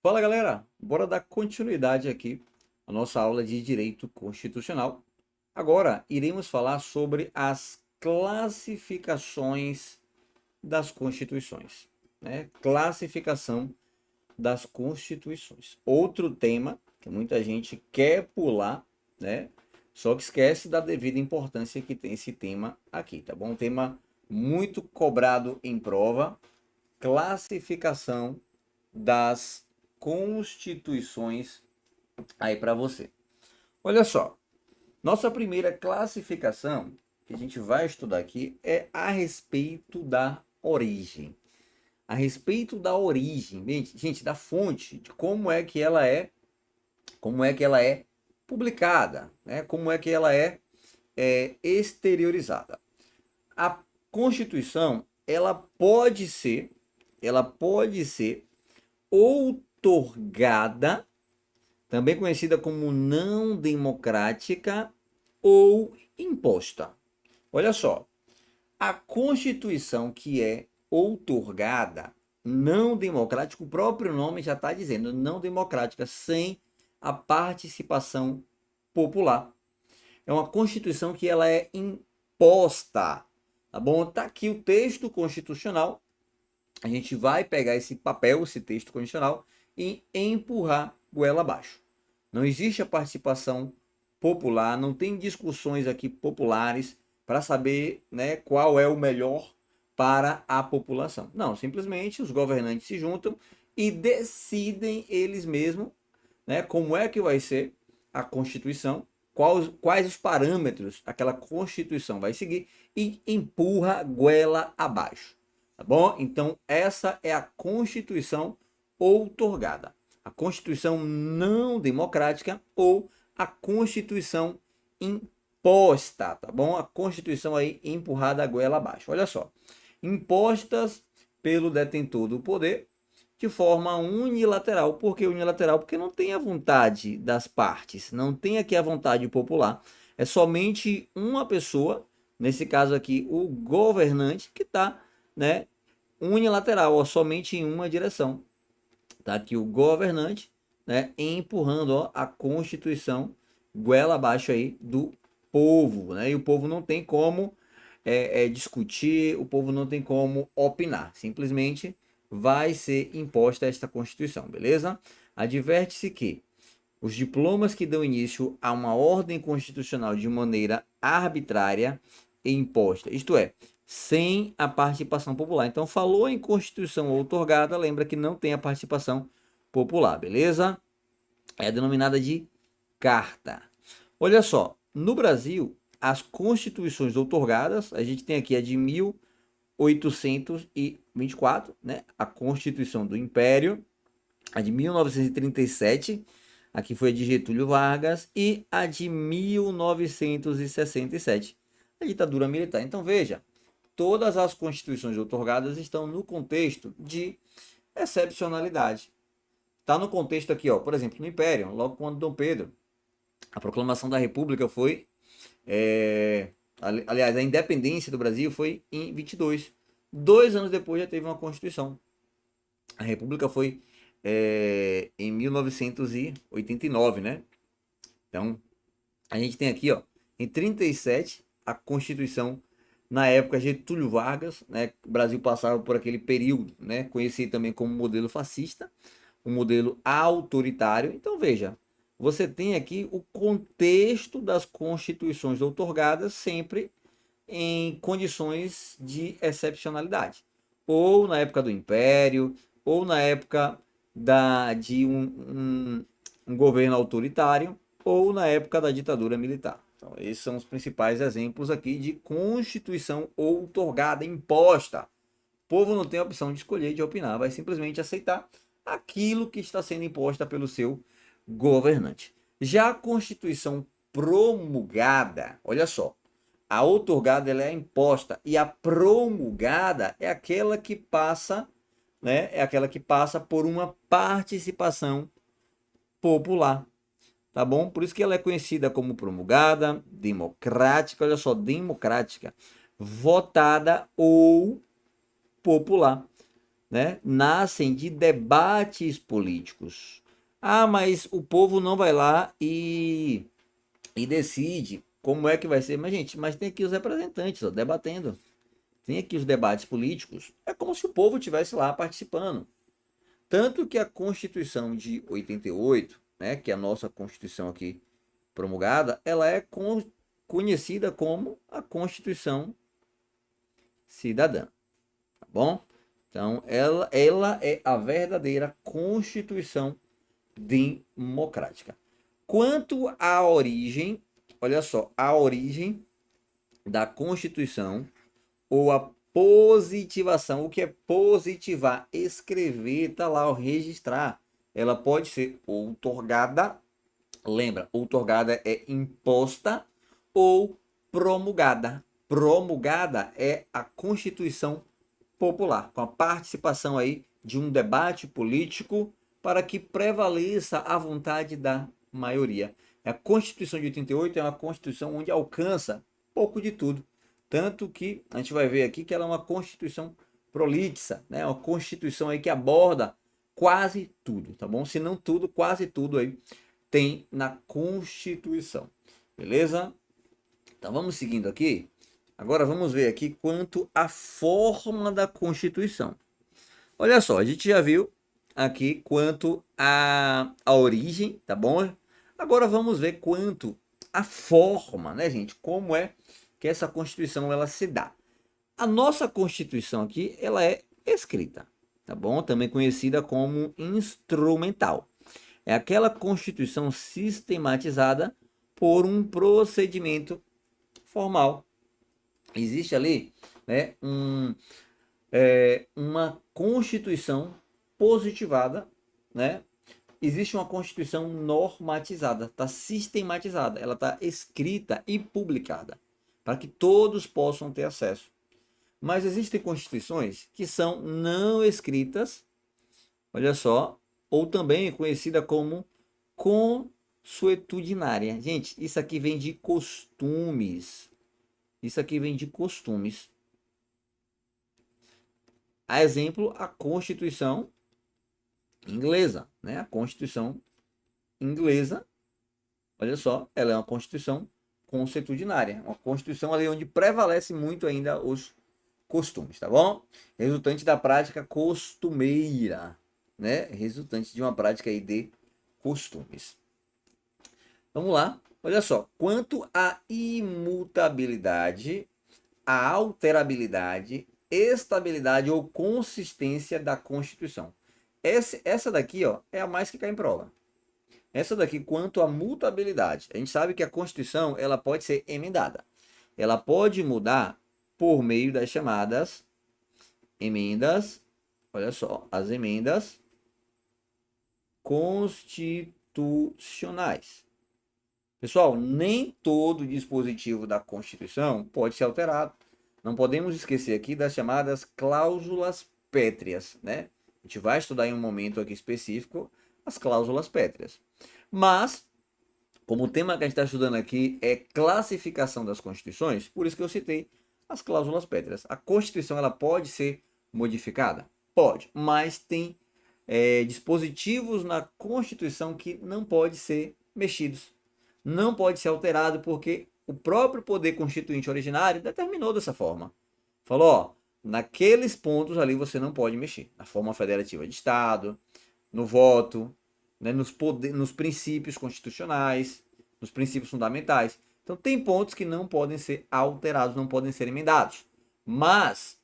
Fala galera, bora dar continuidade aqui à nossa aula de Direito Constitucional. Agora iremos falar sobre as classificações das Constituições, né? Classificação das Constituições. Outro tema que muita gente quer pular, né? Só que esquece da devida importância que tem esse tema aqui, tá bom? Um tema muito cobrado em prova, classificação das constituições aí para você. Olha só, nossa primeira classificação que a gente vai estudar aqui é a respeito da origem. A respeito da origem, gente, da fonte, de como é que ela é publicada, né? Como é que ela é exteriorizada. A Constituição, ela pode ser outorgada, também conhecida como não democrática ou imposta. Olha só, a Constituição que é outorgada, não democrática, o próprio nome já está dizendo, não democrática, sem a participação popular. É uma Constituição que ela é imposta, tá bom? Tá aqui o texto constitucional. A gente vai pegar esse papel, esse texto constitucional e empurrar goela abaixo. Não existe a participação popular, não tem discussões aqui populares para saber, né, qual é o melhor para a população. Não, simplesmente os governantes se juntam e decidem eles mesmos, né, como é que vai ser a Constituição, quais os parâmetros aquela Constituição vai seguir e empurra goela abaixo. Tá bom? Então, essa é a Constituição outorgada. A Constituição não democrática ou a Constituição imposta, tá bom? A Constituição aí empurrada a goela abaixo. Olha só. Impostas pelo detentor do poder de forma unilateral. Por que unilateral? Porque não tem a vontade das partes, não tem aqui a vontade popular. É somente uma pessoa, nesse caso aqui, o governante, que está, né, unilateral, ó, somente em uma direção. Tá aqui o governante, né, empurrando, ó, a Constituição goela abaixo aí do povo, né? E o povo não tem como discutir, o povo não tem como opinar. Simplesmente vai ser imposta esta Constituição, beleza? Adverte-se que os diplomas que dão início a uma ordem constitucional de maneira arbitrária e imposta, isto é, sem a participação popular. Então, falou em Constituição outorgada, lembra que não tem a participação popular, beleza? É denominada de carta. Olha só, no Brasil, as constituições outorgadas, a gente tem aqui a de 1824, né? A Constituição do Império, a de 1937, aqui foi a de Getúlio Vargas, e a de 1967, a ditadura militar. Então veja, todas as constituições outorgadas estão no contexto de excepcionalidade. Está no contexto aqui, ó, por exemplo, no Império, logo quando Dom Pedro, a proclamação da República foi, aliás, a independência do Brasil foi em 22. 2 anos depois já teve uma Constituição. A República foi em 1989, né? Então, a gente tem aqui, ó, em 37, a Constituição, na época Getúlio Vargas, né? O Brasil passava por aquele período, né? Conhecido também como modelo fascista, um modelo autoritário. Então, veja, você tem aqui o contexto das constituições outorgadas sempre em condições de excepcionalidade. Ou na época do Império, ou na época de um governo autoritário, ou na época da ditadura militar. Então, esses são os principais exemplos aqui de constituição outorgada, imposta. O povo não tem a opção de escolher, de opinar, vai simplesmente aceitar aquilo que está sendo imposta pelo seu governante. Já a Constituição promulgada, olha só, a outorgada ela é imposta e a promulgada é aquela que passa, né? É aquela que passa por uma participação popular, tá bom? Por isso que ela é conhecida como promulgada, democrática, olha só, democrática, votada ou popular. né, nascem de debates políticos. Ah, mas o povo não vai lá e decide como é que vai ser. Mas, gente, mas tem aqui os representantes, ó, debatendo. Tem aqui os debates políticos. É como se o povo estivesse lá participando. Tanto que a Constituição de 88, né, que é a nossa Constituição aqui promulgada, ela é conhecida como a Constituição Cidadã, tá bom? Então, ela é a verdadeira Constituição democrática. Quanto à origem, olha só, a origem da Constituição ou a positivação. O que é positivar? Escrever, tá lá, ó, registrar. Ela pode ser outorgada, lembra, outorgada é imposta ou promulgada. Promulgada é a Constituição Popular, com a participação aí de um debate político para que prevaleça a vontade da maioria. A Constituição de 88 é uma Constituição onde alcança pouco de tudo. Tanto que a gente vai ver aqui que ela é uma Constituição prolixa, né? Uma Constituição aí que aborda quase tudo, tá bom? Se não tudo, quase tudo aí tem na Constituição. Beleza? Então vamos seguindo aqui. Agora vamos ver aqui quanto à forma da Constituição. Olha só, a gente já viu aqui quanto à origem, tá bom? Agora vamos ver quanto à forma, né, gente? Como é que essa Constituição ela se dá. A nossa Constituição aqui, ela é escrita, tá bom? Também conhecida como instrumental. É aquela Constituição sistematizada por um procedimento formal. Existe ali, né, uma Constituição positivada, né? Existe uma Constituição normatizada, está sistematizada, ela está escrita e publicada para que todos possam ter acesso. Mas existem constituições que são não escritas, olha só, ou também conhecida como consuetudinária. Gente, isso aqui vem de costumes. Isso aqui vem de costumes. A exemplo, a Constituição inglesa, né? A Constituição inglesa, olha só, ela é uma Constituição consuetudinária, uma Constituição ali onde prevalece muito ainda os costumes, tá bom? Resultante da prática costumeira, né? Resultante de uma prática aí de costumes. Vamos lá. Olha só, quanto à imutabilidade, a alterabilidade, estabilidade ou consistência da Constituição. Essa daqui, ó, é a mais que cai em prova. Essa daqui, quanto à mutabilidade. A gente sabe que a Constituição ela pode ser emendada. Ela pode mudar por meio das chamadas emendas, olha só, as emendas constitucionais. Pessoal, nem todo dispositivo da Constituição pode ser alterado. Não podemos esquecer aqui das chamadas cláusulas pétreas, né? A gente vai estudar em um momento aqui específico as cláusulas pétreas. Mas, como o tema que a gente está estudando aqui é classificação das constituições, por isso que eu citei as cláusulas pétreas. A Constituição ela pode ser modificada? Pode, mas tem dispositivos na Constituição que não podem ser mexidos. Não pode ser alterado porque o próprio poder constituinte originário determinou dessa forma. Falou, ó, naqueles pontos ali você não pode mexer. Na forma federativa de Estado, no voto, né, nos princípios constitucionais, nos princípios fundamentais. Então tem pontos que não podem ser alterados, não podem ser emendados. Mas,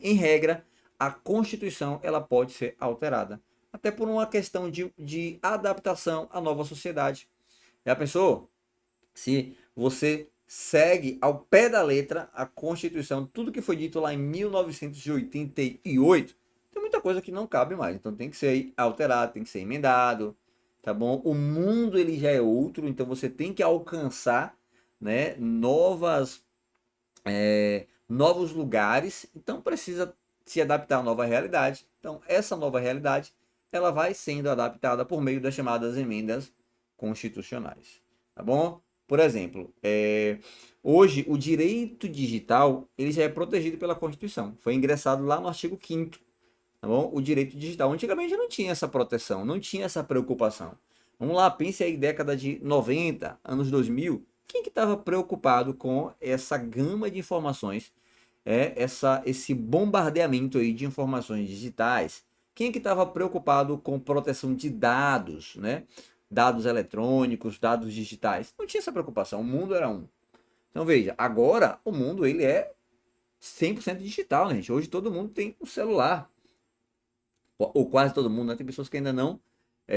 em regra, a Constituição ela pode ser alterada. Até por uma questão de adaptação à nova sociedade. Já pensou? Se você segue ao pé da letra a Constituição, tudo que foi dito lá em 1988, tem muita coisa que não cabe mais. Então tem que ser alterado, tem que ser emendado, tá bom? O mundo ele já é outro, então você tem que alcançar, né, novos lugares. Então precisa se adaptar à nova realidade. Então essa nova realidade ela vai sendo adaptada por meio das chamadas emendas constitucionais, tá bom? Por exemplo, hoje o direito digital ele já é protegido pela Constituição. Foi ingressado lá no artigo 5º, tá bom? O direito digital. Antigamente não tinha essa proteção, não tinha essa preocupação. Vamos lá, pense aí, década de 90, anos 2000, quem que estava preocupado com essa gama de informações, esse bombardeamento aí de informações digitais? Quem que estava preocupado com proteção de dados, né? Dados eletrônicos, dados digitais? Não tinha essa preocupação, o mundo era um. Então veja, agora o mundo ele é 100% digital, né, gente? Hoje todo mundo tem um celular, ou quase todo mundo, né? Tem pessoas que ainda não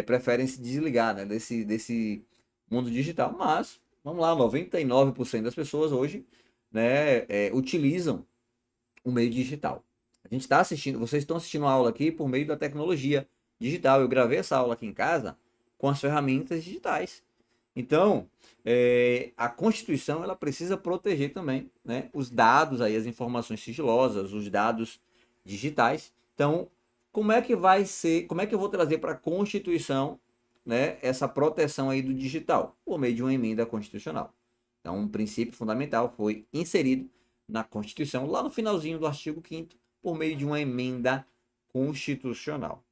preferem se desligar, né, desse mundo digital, mas vamos lá, 99% das pessoas hoje, né, utilizam o meio digital. A gente está assistindo, vocês estão assistindo a aula aqui por meio da tecnologia digital. Eu gravei essa aula aqui em casa com as ferramentas digitais. Então, a Constituição ela precisa proteger também, né, os dados aí, as informações sigilosas, os dados digitais. Então, como é que vai ser, como é que eu vou trazer para a Constituição, né, essa proteção aí do digital? Por meio de uma emenda constitucional. Então, um princípio fundamental foi inserido na Constituição, lá no finalzinho do artigo 5º, por meio de uma emenda constitucional.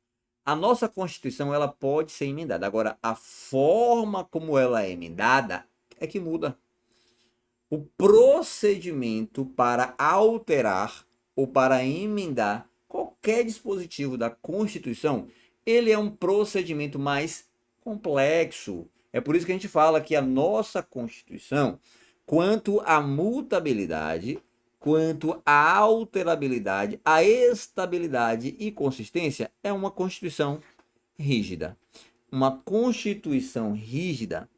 A nossa Constituição ela pode ser emendada. Agora, a forma como ela é emendada é que muda. O procedimento para alterar ou para emendar qualquer dispositivo da Constituição, ele é um procedimento mais complexo. É por isso que a gente fala que a nossa Constituição, quanto à mutabilidade, quanto à alterabilidade, à estabilidade e consistência, é uma Constituição rígida. Uma Constituição rígida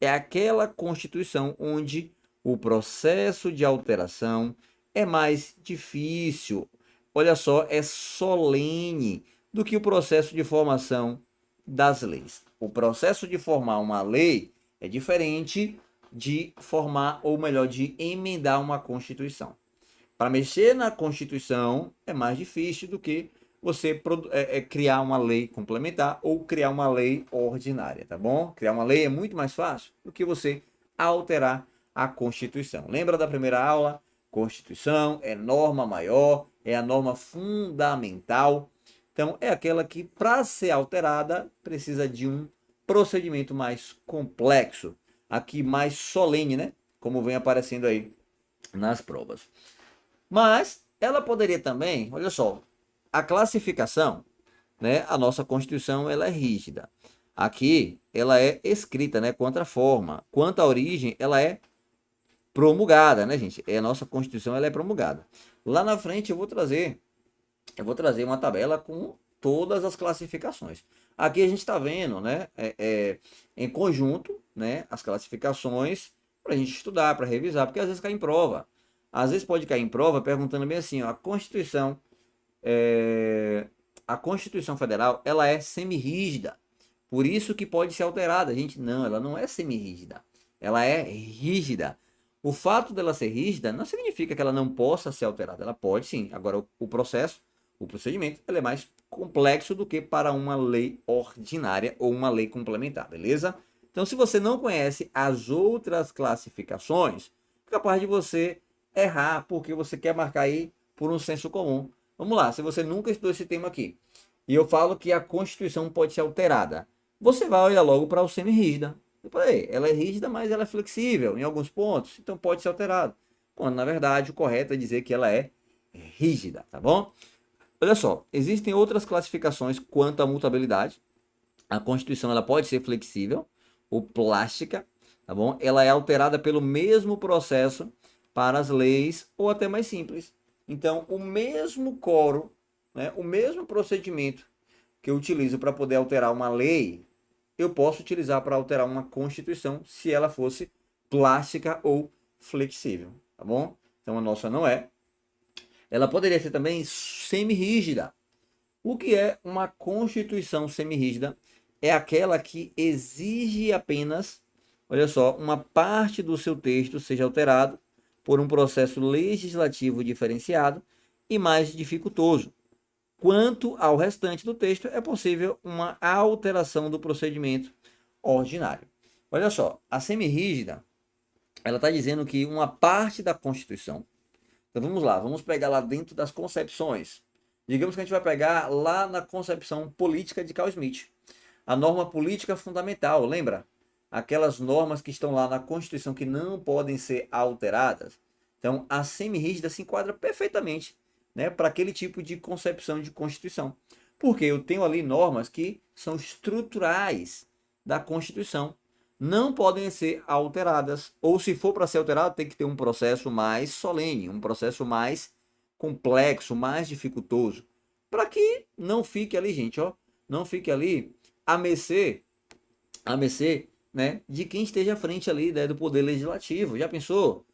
é aquela Constituição onde o processo de alteração é mais difícil, olha só, é solene do que o processo de formação das leis. O processo de formar uma lei é diferente de formar, ou melhor, de emendar uma Constituição. Para mexer na Constituição é mais difícil do que você criar uma lei complementar ou criar uma lei ordinária, tá bom? Criar uma lei é muito mais fácil do que você alterar a Constituição. Lembra da primeira aula? Constituição é norma maior, é a norma fundamental. Então, é aquela que, para ser alterada, precisa de um procedimento mais complexo, aqui mais solene, né? Como vem aparecendo aí nas provas. Mas ela poderia também, olha só, a classificação, né? A nossa Constituição ela é rígida. Aqui ela é escrita, né? Quanto à forma, quanto à origem, ela é promulgada, né, gente? A nossa Constituição ela é promulgada. Lá na frente eu vou trazer uma tabela com todas as classificações. Aqui a gente está vendo, né? Em conjunto, né? As classificações para a gente estudar, para revisar, porque às vezes cai em prova. Às vezes pode cair em prova perguntando bem assim, ó, a Constituição Federal, ela é semirrígida, por isso que pode ser alterada. Gente, não, ela não é semirrígida, ela é rígida. O fato dela ser rígida não significa que ela não possa ser alterada, ela pode sim. Agora, o procedimento, ele é mais complexo do que para uma lei ordinária ou uma lei complementar, beleza? Então, se você não conhece as outras classificações, é capaz de você errar, porque você quer marcar aí por um senso comum. Vamos lá, se você nunca estudou esse tema aqui, e eu falo que a Constituição pode ser alterada, você vai olhar logo para o semirrígida. Ela é rígida, mas ela é flexível em alguns pontos, então pode ser alterada. Quando, na verdade, o correto é dizer que ela é rígida, tá bom? Olha só, existem outras classificações quanto à mutabilidade. A Constituição ela pode ser flexível ou plástica, tá bom? Ela é alterada pelo mesmo processo para as leis ou até mais simples. Então, o mesmo quórum, né, o mesmo procedimento que eu utilizo para poder alterar uma lei, eu posso utilizar para alterar uma Constituição se ela fosse plástica ou flexível, tá bom? Então, a nossa não é. Ela poderia ser também semirrígida. O que é uma Constituição semirrígida? É aquela que exige apenas, olha só, uma parte do seu texto seja alterado por um processo legislativo diferenciado e mais dificultoso. Quanto ao restante do texto, é possível uma alteração do procedimento ordinário. Olha só, a semirrígida, ela está dizendo que uma parte da Constituição. Então vamos lá, vamos pegar lá dentro das concepções. Digamos que a gente vai pegar lá na concepção política de Carl Smith. A norma política fundamental, lembra? Aquelas normas que estão lá na Constituição que não podem ser alteradas. Então, a semi-rígida se enquadra perfeitamente, né, para aquele tipo de concepção de Constituição. Porque eu tenho ali normas que são estruturais da Constituição. Não podem ser alteradas. Ou se for para ser alterado, tem que ter um processo mais solene, um processo mais complexo, mais dificultoso. Para que não fique ali, gente, ó, não fique ali a mercê, né, de quem esteja à frente ali, né, do poder legislativo. Já pensou?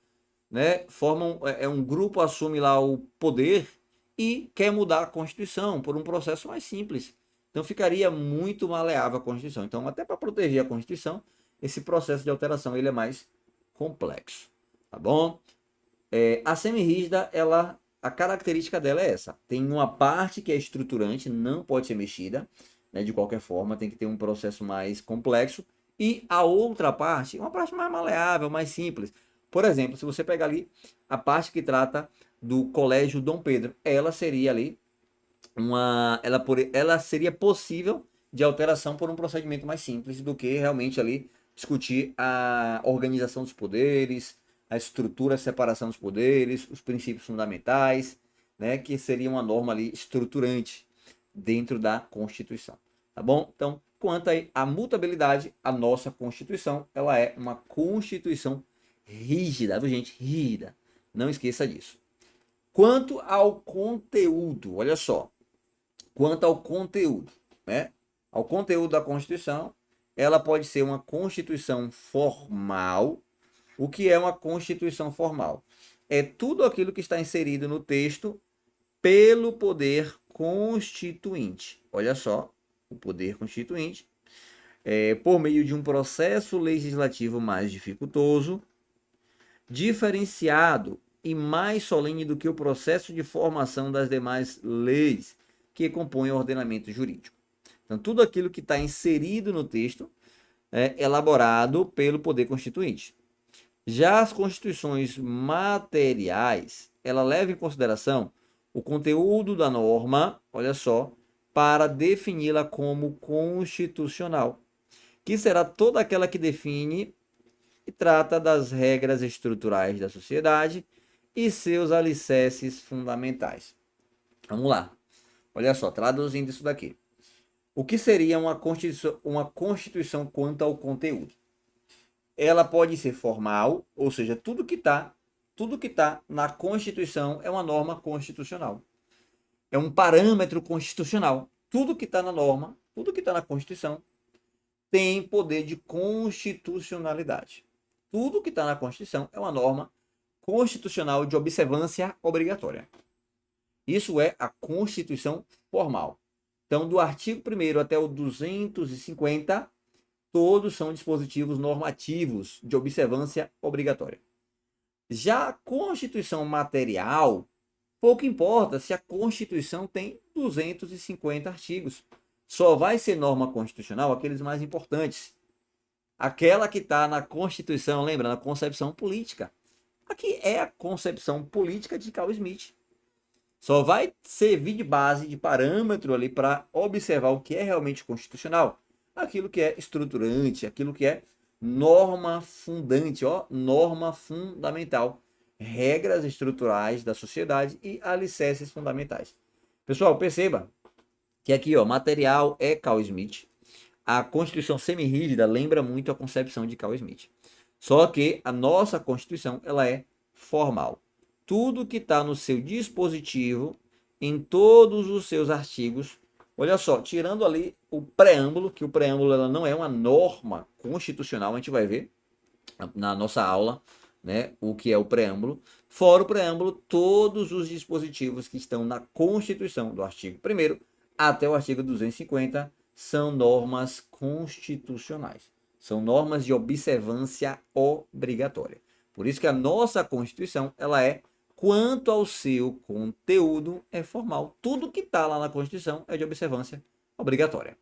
Né, formam um grupo assume lá o poder e quer mudar a Constituição por um processo mais simples. Então ficaria muito maleável a Constituição. Então, até para proteger a Constituição, esse processo de alteração ele é mais complexo, tá bom? A semi-rígida, a característica dela é essa. Tem uma parte que é estruturante, não pode ser mexida, né, de qualquer forma, tem que ter um processo mais complexo. E a outra parte, uma parte mais maleável, mais simples. Por exemplo, se você pegar ali a parte que trata do Colégio Dom Pedro, ela seria ali ela seria possível de alteração por um procedimento mais simples do que realmente ali discutir a organização dos poderes, a estrutura, a separação dos poderes, os princípios fundamentais, né, que seria uma norma ali estruturante dentro da Constituição, tá bom? Então, quanto à mutabilidade, a nossa Constituição, ela é uma Constituição rígida, viu, gente? Rígida. Não esqueça disso. Quanto ao conteúdo, olha só, quanto ao conteúdo, né? Ao conteúdo da Constituição, ela pode ser uma Constituição formal. O que é uma Constituição formal? É tudo aquilo que está inserido no texto pelo poder constituinte. Olha só, o poder constituinte, por meio de um processo legislativo mais dificultoso, diferenciado e mais solene do que o processo de formação das demais leis que compõem o ordenamento jurídico. Então, tudo aquilo que está inserido no texto é elaborado pelo poder constituinte. Já as constituições materiais, ela leva em consideração o conteúdo da norma, olha só, para defini-la como constitucional, que será toda aquela que define e trata das regras estruturais da sociedade e seus alicerces fundamentais. Vamos lá. Olha só, traduzindo isso daqui. O que seria uma constituição quanto ao conteúdo? Ela pode ser formal, ou seja, tudo que tá na Constituição é uma norma constitucional. É um parâmetro constitucional. Tudo que está na norma, tudo que está na Constituição tem poder de constitucionalidade. Tudo que está na Constituição é uma norma constitucional de observância obrigatória. Isso é a Constituição formal. Então, do artigo 1º até o 250, todos são dispositivos normativos de observância obrigatória. Já a Constituição material, pouco importa se a Constituição tem 250 artigos. Só vai ser norma constitucional aqueles mais importantes. Aquela que está na Constituição, lembra, na concepção política. Aqui é a concepção política de Carl Smith. Só vai servir de base, de parâmetro ali para observar o que é realmente constitucional. Aquilo que é estruturante, aquilo que é norma fundante, ó, norma fundamental. Regras estruturais da sociedade e alicerces fundamentais. Pessoal, perceba que aqui, ó, material é Carl Smith. A Constituição semi-rígida lembra muito a concepção de Carl Smith. Só que a nossa Constituição, ela é formal. Tudo que está no seu dispositivo, em todos os seus artigos, olha só, tirando ali o preâmbulo, que o preâmbulo ela não é uma norma constitucional, a gente vai ver na nossa aula, né, o que é o preâmbulo. Fora o preâmbulo, todos os dispositivos que estão na Constituição, do artigo 1º até o artigo 250, são normas constitucionais. São normas de observância obrigatória. Por isso que a nossa Constituição, ela é, quanto ao seu conteúdo, é formal. Tudo que está lá na Constituição é de observância obrigatória.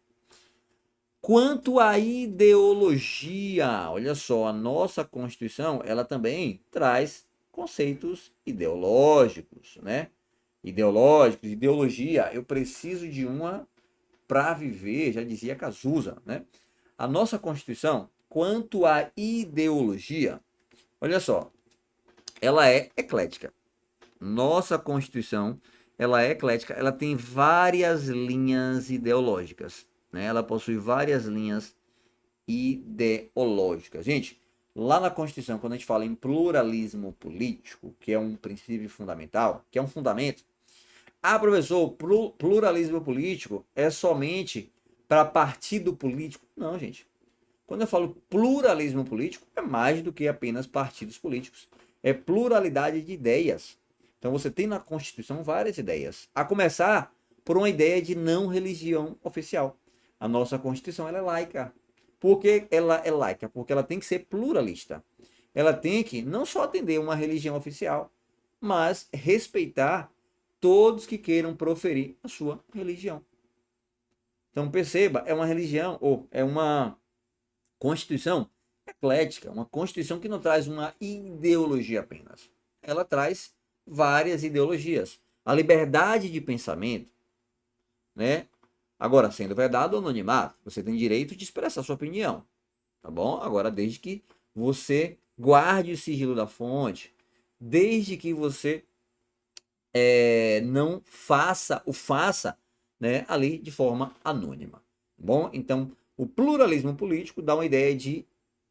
Quanto à ideologia, olha só, a nossa Constituição, ela também traz conceitos ideológicos, né? Ideológicos, ideologia, eu preciso de uma para viver, já dizia Cazuza, né? A nossa Constituição, quanto à ideologia, olha só, ela é eclética. Nossa Constituição, ela é eclética, ela tem várias linhas ideológicas, né? Ela possui várias linhas ideológicas. Gente, lá na Constituição, quando a gente fala em pluralismo político, que é um princípio fundamental, que é um fundamento, professor, pluralismo político é somente para partido político? Não, gente. Quando eu falo pluralismo político, é mais do que apenas partidos políticos. É pluralidade de ideias. Então você tem na Constituição várias ideias. A começar por uma ideia de não religião oficial. A nossa Constituição ela é laica. Por que ela é laica? Porque ela tem que ser pluralista. Ela tem que não só atender uma religião oficial, mas respeitar todos que queiram proferir a sua religião. Então perceba, é uma religião ou é uma Constituição eclética, uma Constituição que não traz uma ideologia apenas. Ela traz várias ideologias. A liberdade de pensamento, né? Agora, sendo vedado o anonimato, você tem direito de expressar sua opinião, tá bom? Agora, desde que você guarde o sigilo da fonte, desde que você não faça, né, ali de forma anônima. Bom, então o pluralismo político dá uma ideia de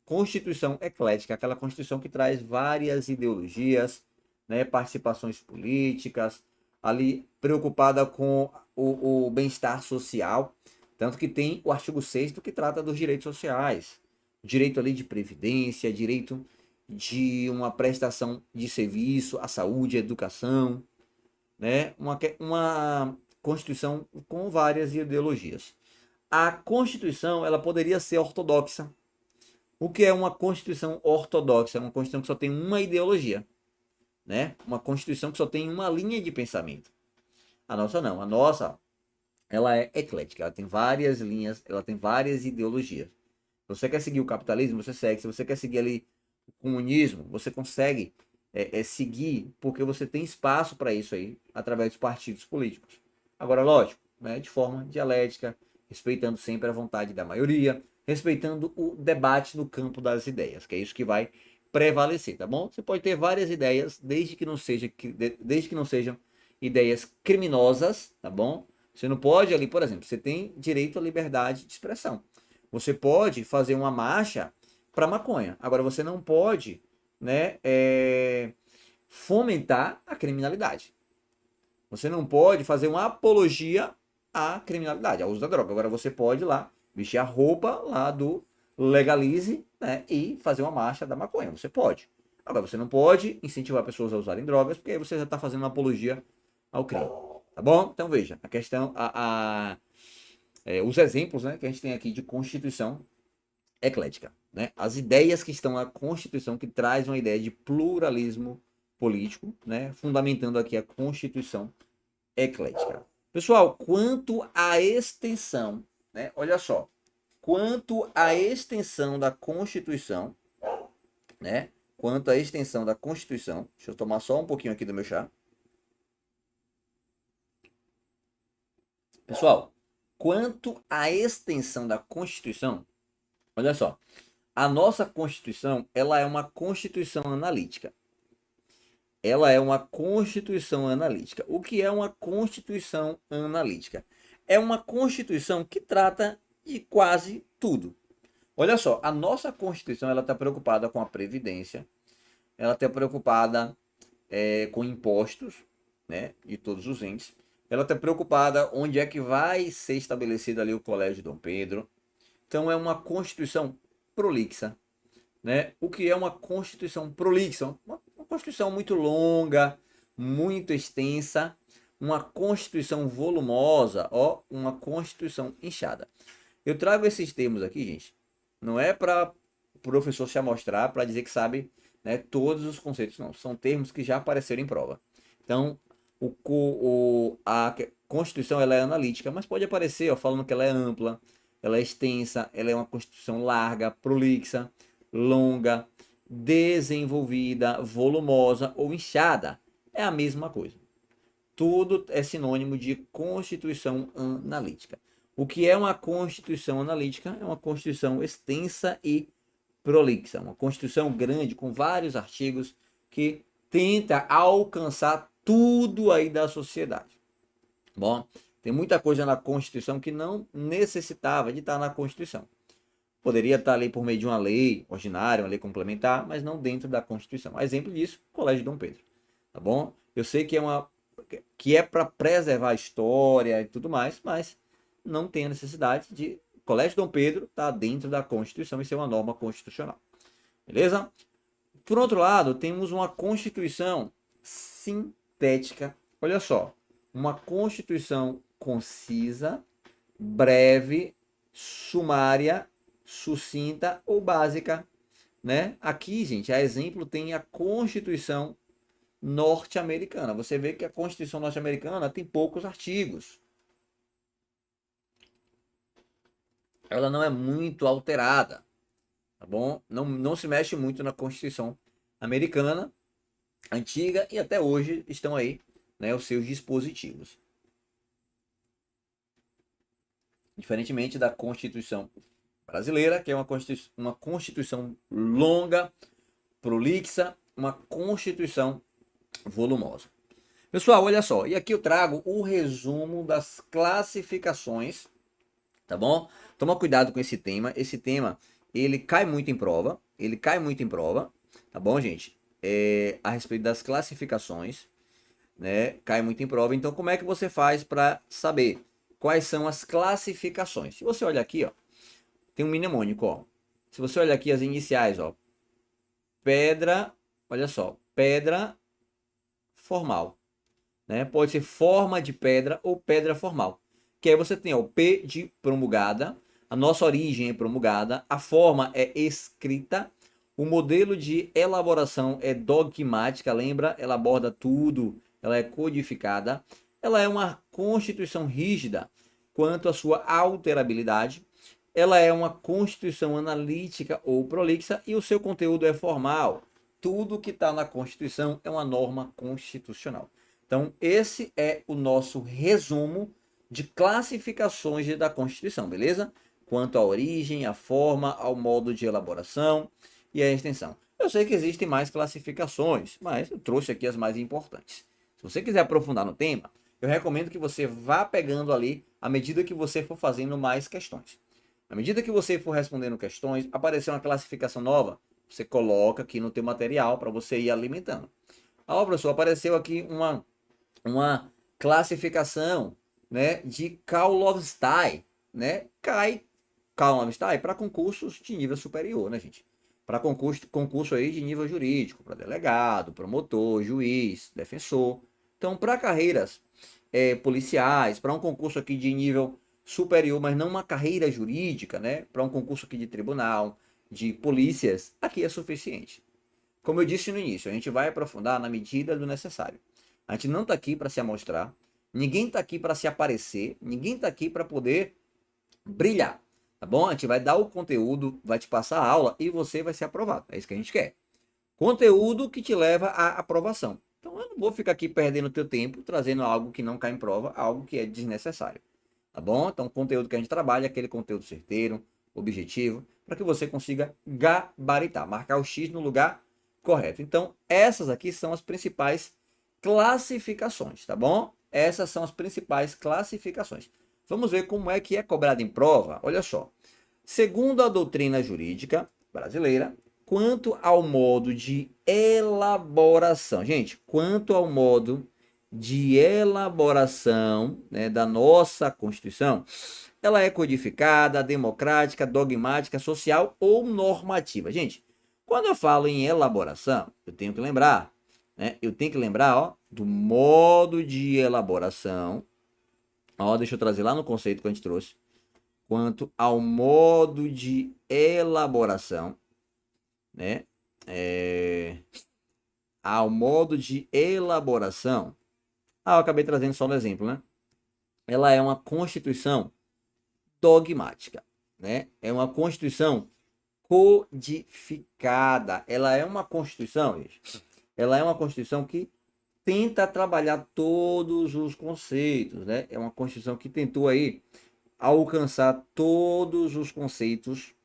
constituição eclética, aquela constituição que traz várias ideologias, né, participações políticas, ali preocupada com o bem-estar social, tanto que tem o artigo 6º que trata dos direitos sociais, direito ali de previdência, direito de uma prestação de serviço, à saúde, à educação, né? Uma Constituição com várias ideologias. A Constituição ela poderia ser ortodoxa. O que é uma Constituição ortodoxa? É uma Constituição que só tem uma ideologia, né? Uma Constituição que só tem uma linha de pensamento. A nossa não. A nossa ela é eclética. Ela tem várias linhas, ela tem várias ideologias. Se você quer seguir o capitalismo, você segue. Se você quer seguir ali o comunismo, você consegue seguir, porque você tem espaço para isso aí, através dos partidos políticos. Agora, lógico, né, de forma dialética, respeitando sempre a vontade da maioria, respeitando o debate no campo das ideias, que é isso que vai prevalecer, tá bom? Você pode ter várias ideias, desde que não sejam ideias criminosas, tá bom? Você não pode ali, por exemplo, você tem direito à liberdade de expressão. Você pode fazer uma marcha para maconha. Agora, você não pode, né, fomentar a criminalidade. Você não pode fazer uma apologia à criminalidade, ao uso da droga. Agora você pode ir lá vestir a roupa lá do legalize, né, e fazer uma marcha da maconha. Você pode. Agora você não pode incentivar pessoas a usarem drogas, porque aí você já está fazendo uma apologia ao crime. Tá bom? Então veja, a questão, os exemplos, né, que a gente tem aqui de Constituição eclética, né? As ideias que estão na Constituição, que traz uma ideia de pluralismo político, né? Fundamentando aqui a Constituição eclética. Pessoal, quanto à extensão, né? Olha só, quanto à extensão da Constituição, né? Quanto à extensão da Constituição, deixa eu tomar só um pouquinho aqui do meu chá. Pessoal, quanto à extensão da Constituição, olha só, a nossa Constituição, ela é uma Constituição analítica. Ela é uma Constituição analítica. O que é uma Constituição analítica? É uma Constituição que trata de quase tudo. Olha só, a nossa Constituição ela está preocupada com a Previdência, ela está preocupada com impostos, né, de todos os entes. Ela está preocupada onde é que vai ser estabelecido ali o Colégio Dom Pedro. Então é uma Constituição prolixa, né? O que é uma Constituição prolixa? Uma Constituição muito longa, muito extensa, uma Constituição volumosa, ó, uma Constituição inchada. Eu trago esses termos aqui, gente, não é para o professor se amostrar, para dizer que sabe, né, todos os conceitos, não. São termos que já apareceram em prova. Então, a Constituição ela é analítica, mas pode aparecer ó, falando que ela é ampla, ela é extensa, ela é uma Constituição larga, prolixa, longa, desenvolvida, volumosa ou inchada. É a mesma coisa. Tudo é sinônimo de Constituição analítica. O que é uma Constituição analítica? É uma Constituição extensa e prolixa, uma Constituição grande com vários artigos que tenta alcançar tudo aí da sociedade. Bom, tem muita coisa na Constituição que não necessitava de estar na Constituição. Poderia estar ali por meio de uma lei ordinária, uma lei complementar, mas não dentro da Constituição. Exemplo disso, Colégio Dom Pedro. Tá bom? Eu sei que é para preservar a história e tudo mais, mas não tem a necessidade de Colégio Dom Pedro estar dentro da Constituição e ser uma norma constitucional. Beleza? Por outro lado, temos uma Constituição sintética. Olha só, uma Constituição concisa, breve, sumária, sucinta ou básica, né? Aqui, gente, a exemplo tem a Constituição norte-americana. Você vê que a Constituição norte-americana tem poucos artigos. Ela não é muito alterada, tá bom? Não se mexe muito na Constituição americana, antiga, e até hoje estão aí, né, os seus dispositivos. Diferentemente da Constituição brasileira, que é uma Constituição longa, prolixa, uma Constituição volumosa. Pessoal, olha só, e aqui eu trago o resumo das classificações, tá bom? Toma cuidado com esse tema. Esse tema, ele cai muito em prova. Tá bom, gente? A respeito das classificações, né? Cai muito em prova. Então, como é que você faz para saber quais são as classificações? Se você olhar aqui, ó, tem um mnemônico, ó. Se você olhar aqui as iniciais, ó, pedra, olha só, pedra formal, né? Pode ser forma de pedra ou pedra formal. Que aí você tem, ó, o P de promulgada, a nossa origem é promulgada, a forma é escrita, o modelo de elaboração é dogmática, lembra? Ela aborda tudo, ela é codificada, ela é uma constituição rígida quanto à sua alterabilidade, ela é uma constituição analítica ou prolixa e o seu conteúdo é formal. Tudo que está na Constituição é uma norma constitucional. Então, esse é o nosso resumo de classificações da Constituição, beleza? Quanto à origem, à forma, ao modo de elaboração e à extensão. Eu sei que existem mais classificações, mas eu trouxe aqui as mais importantes. Se você quiser aprofundar no tema, eu recomendo que você vá pegando ali à medida que você for fazendo mais questões. À medida que você for respondendo questões, aparecer uma classificação nova, você coloca aqui no teu material para você ir alimentando. Ah, professor, apareceu aqui uma classificação, né, de Kaulovsky, né? Kaulovsky para concursos de nível superior, né, gente? Para concurso aí de nível jurídico, para delegado, promotor, juiz, defensor. Então, para carreiras policiais, para um concurso aqui de nível superior, mas não uma carreira jurídica, né? Para um concurso aqui de tribunal, de polícias, aqui é suficiente. Como eu disse no início, a gente vai aprofundar na medida do necessário. A gente não está aqui para se amostrar, ninguém está aqui para se aparecer, ninguém está aqui para poder brilhar, tá bom? A gente vai dar o conteúdo, vai te passar a aula e você vai ser aprovado. É isso que a gente quer. Conteúdo que te leva à aprovação. Então eu não vou ficar aqui perdendo teu tempo trazendo algo que não cai em prova, algo que é desnecessário. Tá bom? Então o conteúdo que a gente trabalha é aquele conteúdo certeiro, objetivo, para que você consiga gabaritar, marcar o X no lugar correto. Então essas aqui são as principais classificações, tá bom? Essas são as principais classificações. Vamos ver como é que é cobrado em prova. Olha só. Segundo a doutrina jurídica brasileira, quanto ao modo de elaboração, gente, quanto ao modo de elaboração, né, da nossa Constituição, ela é codificada, democrática, dogmática, social ou normativa. Gente, quando eu falo em elaboração, eu tenho que lembrar, né? Eu tenho que lembrar, ó, do modo de elaboração. Ó, deixa eu trazer lá no conceito que a gente trouxe. Quanto ao modo de elaboração, né? Ao modo de elaboração. Eu acabei trazendo só no exemplo, né? Ela é uma constituição dogmática. né? É uma Constituição codificada. Ela é uma Constituição, gente. Ela é uma Constituição que tenta trabalhar todos os conceitos, né? É uma Constituição que tentou aí alcançar todos os conceitos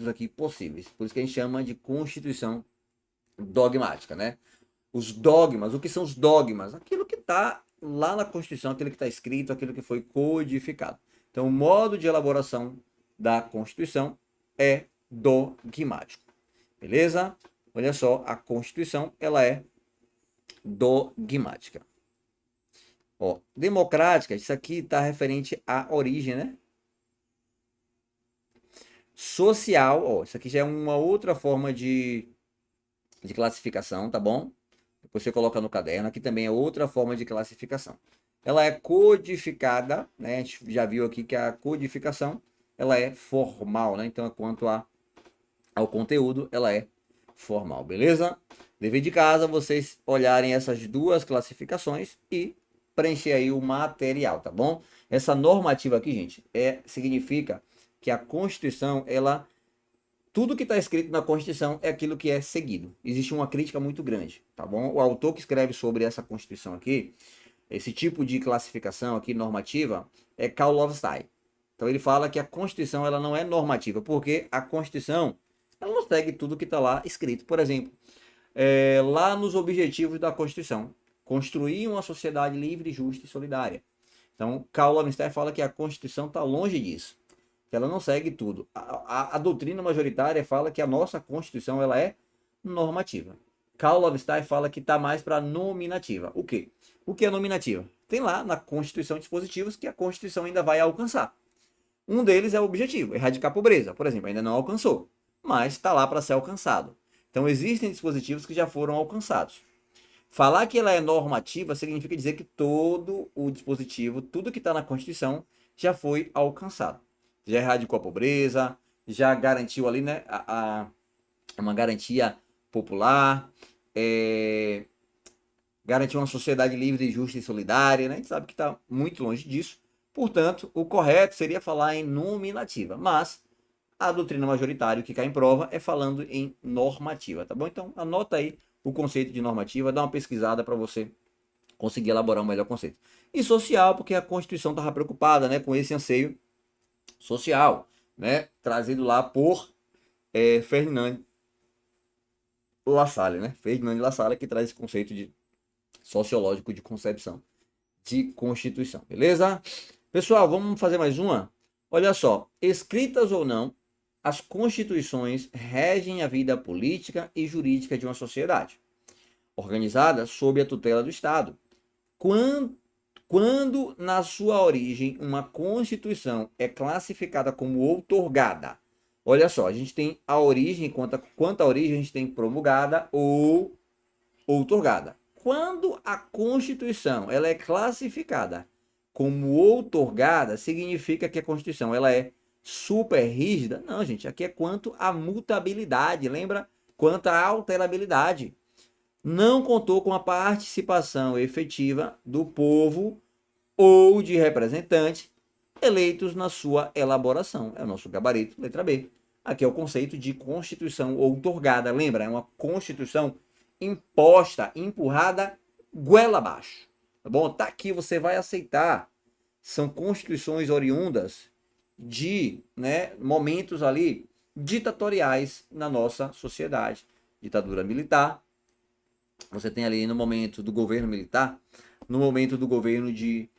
aqui possíveis. Por isso que a gente chama de Constituição dogmática, né? Os dogmas, o que são os dogmas? Aquilo que está lá na Constituição, aquilo que está escrito, aquilo que foi codificado. Então, o modo de elaboração da Constituição é dogmático. Beleza? Olha só, a Constituição, ela é dogmática. Ó, democrática, isso aqui está referente à origem, né? Social, ó, isso aqui já é uma outra forma de classificação, tá bom? Depois você coloca no caderno, aqui também é outra forma de classificação. Ela é codificada, né? A gente já viu aqui que a codificação, ela é formal, né? Então, quanto ao conteúdo, ela é formal, beleza? Dever de casa, vocês olharem essas duas classificações e preencher aí o material, tá bom? Essa normativa aqui, gente, significa que a Constituição, tudo que está escrito na Constituição é aquilo que é seguido. Existe uma crítica muito grande, tá bom? O autor que escreve sobre essa Constituição aqui, esse tipo de classificação aqui normativa, é Karl Lovenstein. Então ele fala que a Constituição ela não é normativa, porque a Constituição ela não segue tudo que está lá escrito. Por exemplo, lá nos objetivos da Constituição, construir uma sociedade livre, justa e solidária. Então, Karl Lovenstein fala que a Constituição está longe disso, que ela não segue tudo. A doutrina majoritária fala que a nossa Constituição ela é normativa. Karl Lovenstein fala que está mais para nominativa. O quê? O que é nominativa? Tem lá na Constituição dispositivos que a Constituição ainda vai alcançar. Um deles é o objetivo, erradicar a pobreza, por exemplo, ainda não alcançou, mas está lá para ser alcançado. Então existem dispositivos que já foram alcançados. Falar que ela é normativa significa dizer que todo o dispositivo, tudo que está na Constituição, já foi alcançado. Já erradicou a pobreza, já garantiu ali, né, uma garantia popular, garantiu uma sociedade livre, justa e solidária, né? A gente sabe que está muito longe disso. Portanto, o correto seria falar em nominativa, mas a doutrina majoritária, o que cai em prova, é falando em normativa, tá bom? Então, anota aí o conceito de normativa, dá uma pesquisada para você conseguir elaborar um melhor conceito. E social, porque a Constituição estava preocupada, né, com esse anseio social, né, trazido lá por Ferdinand Lassalle, né? Ferdinand Lassalle que traz esse conceito de sociológico de concepção de Constituição, beleza? Pessoal, vamos fazer mais uma? Olha só, escritas ou não, as constituições regem a vida política e jurídica de uma sociedade, organizada sob a tutela do Estado. Quando na sua origem uma constituição é classificada como outorgada, olha só, a gente tem a origem, quanto à origem a gente tem promulgada ou outorgada. Quando a Constituição ela é classificada como outorgada, significa que a Constituição ela é super rígida? Não, gente, aqui é quanto à mutabilidade, lembra? Quanto à alterabilidade. Não contou com a participação efetiva do povo ou de representantes eleitos na sua elaboração. É o nosso gabarito, letra B. Aqui é o conceito de Constituição outorgada. Lembra? É uma Constituição imposta, empurrada, goela abaixo. Tá bom? Tá aqui, você vai aceitar. São constituições oriundas de, né, momentos ali ditatoriais na nossa sociedade. Ditadura militar. Você tem ali no momento do governo militar, no momento do governo de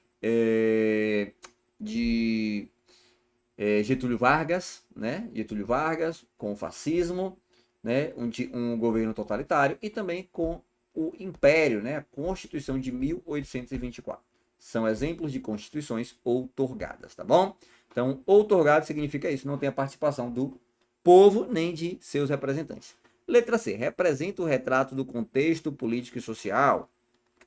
Getúlio Vargas, né? Getúlio Vargas com o fascismo, né? Um governo totalitário, e também com o Império, né? A Constituição de 1824. São exemplos de constituições outorgadas, tá bom? Então, outorgado significa isso, não tem a participação do povo nem de seus representantes. Letra C, representa o retrato do contexto político e social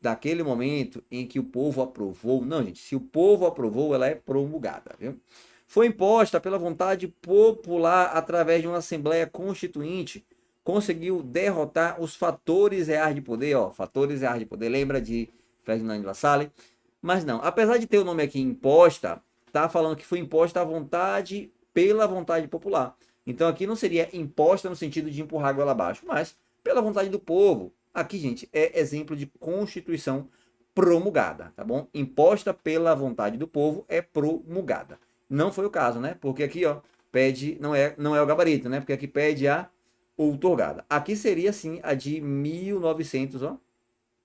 daquele momento em que o povo aprovou. Não, gente, se o povo aprovou, ela é promulgada, viu? Foi imposta pela vontade popular através de uma Assembleia Constituinte, conseguiu derrotar os fatores reais de poder, ó, fatores reais de poder, lembra de Ferdinand Lassalle? Mas não, apesar de ter o nome aqui imposta, está falando que foi imposta à vontade pela vontade popular. Então aqui não seria imposta no sentido de empurrar a goela abaixo, mas pela vontade do povo. Aqui, gente, é exemplo de Constituição promulgada, tá bom? Imposta pela vontade do povo é promulgada. Não foi o caso, né? Porque aqui, ó, pede, não é o gabarito, né? Porque aqui pede a outorgada. Aqui seria, sim, a de 1900, ó,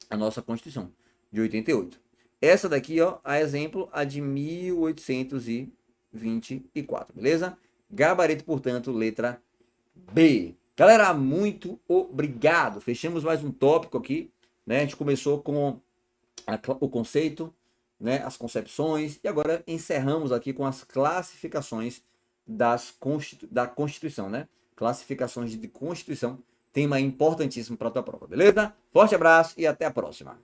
a nossa Constituição, de 88. Essa daqui, ó, a exemplo, a de 1824, beleza? Gabarito, portanto, letra B. Galera, muito obrigado. Fechamos mais um tópico aqui, né? A gente começou com o conceito, né, as concepções, e agora encerramos aqui com as classificações da Constituição, né? Classificações de Constituição, tema importantíssimo para a tua prova, beleza? Forte abraço e até a próxima.